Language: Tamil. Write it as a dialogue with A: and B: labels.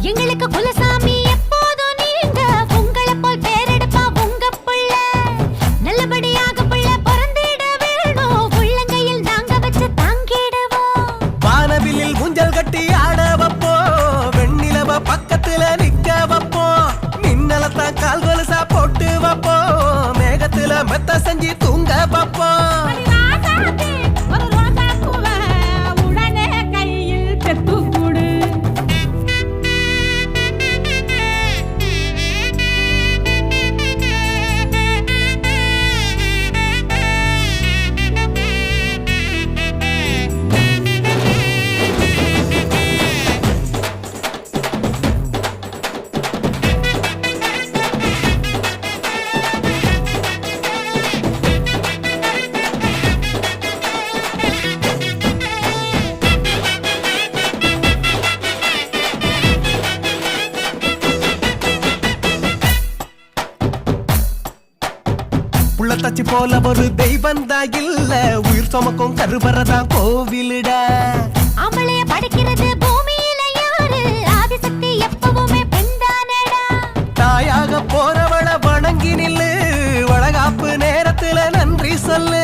A: எங்களுக்கு குலசாமி எப்போதும் நீங்க உங்களை போல் பேரெடுப்பா உங்க புள்ள நல்லபடியாக புள்ள பிறந்திட வேணும் உள்ளங்கையில் நாங்க வச்சு தாங்கிடுவோம்
B: வானவில்லில் ஊஞ்சல் கட்டி ஆட வைப்போ வெண்ணிலவ பக்கத்துல நிக்க வைப்போ மின்னலத்தான் கால் கொலுசா போட்டு வைப்போ மேகத்துல மெத்த செஞ்சு தூங்க வைப்போ புள்ளத்தச்சி போல ஒரு தெய்வந்தா இல்ல உயிர் சுமக்கும் கருவறதான் கோவிலுடா
A: அவளைய படிக்கிறது பூமியில யாரு ஆதிசக்தி எப்பவுமே பெண்தானடா
B: தாயாக போறவள வணங்கி நில்லு வளகாப்பு நேரத்துல நன்றி சொல்லு